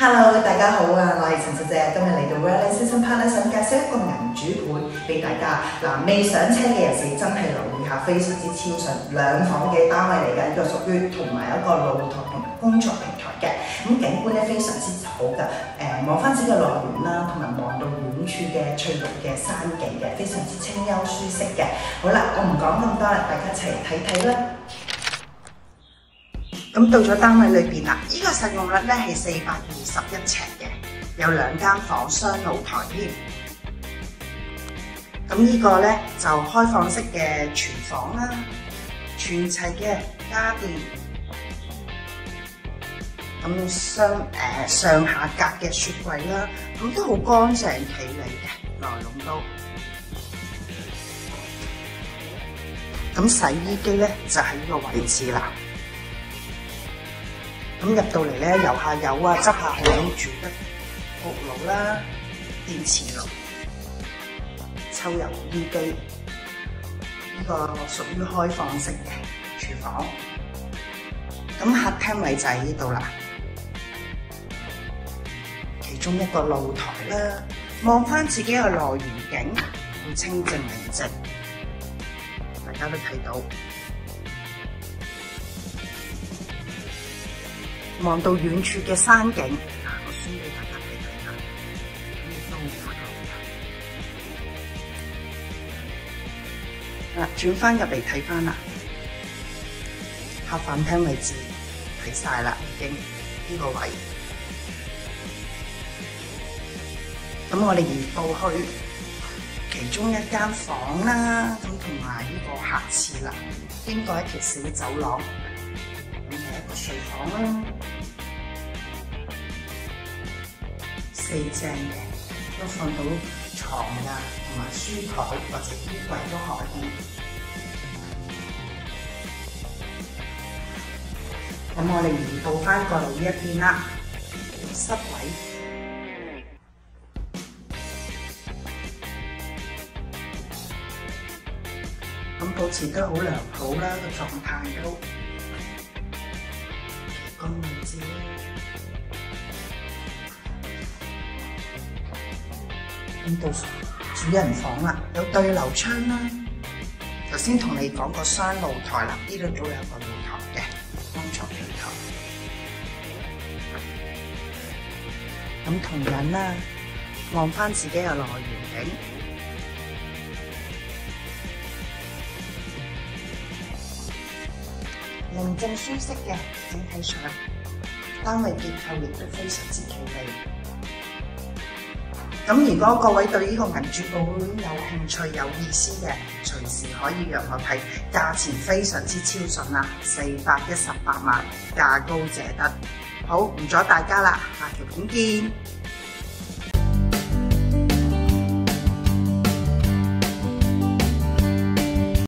Hello， 大家好啊！我係陳小姐，今日嚟到 Rally Season Partner 想介紹一個銀主盤俾大家。未上車嘅人士真係留意下，非常之超順，兩房嘅單位嚟緊，一個屬於同埋一個露台同埋工作平台嘅。咁景觀咧非常之好㗎，望翻自己嘅內園啦，同埋望到遠處嘅翠綠嘅山景嘅，非常之清幽舒適嘅。好啦，我唔講咁多啦，大家一齊嚟睇睇啦。咁到咗單位裏邊啦，呢個實用率咧係421尺嘅，有2間房雙露台添。咁呢個咧就開放式嘅廚房啦，全齊嘅家電。咁上下格嘅雪櫃啦，咁都好乾淨企理嘅，內籠都。咁洗衣機咧就喺呢個位置啦。咁入到嚟咧，油下油啊，執下好煮得焗爐啦、電磁爐、抽油煙機，呢個屬於開放式嘅廚房。咁客廳位就喺呢度啦，其中一個露台啦，望翻自己嘅內園景，好清靜寧靜，大家都睇到。望到遠處嘅山景，我先俾大家睇睇啦，都好好嘅。轉翻入嚟睇翻啦，客飯廳位置睇晒啦，已經呢個位。咁我哋移步去其中一間房啦，咁同埋呢個客廁啦，經過一條小走廊。係一個睡房啦，4正嘅，都放到床呀，同埋書台或者衣櫃都可以。咁我哋移步翻過嚟呢一邊啦，室位。咁保持得好良好啦，個狀態都。咁位置咁到主人房啦，有對流窗啦。頭先同你講過雙露台啦，呢度都有個露台嘅工作平台。咁同樣啦，望翻自己嘅內園景，寧靜舒適嘅，整體上單位結構亦都非常之企理。咁如果各位對呢個銀主盤有興趣、有意思嘅，隨時可以讓我睇，價錢非常之超順啦，418萬，價高者得。好，唔阻大家啦，下條片見。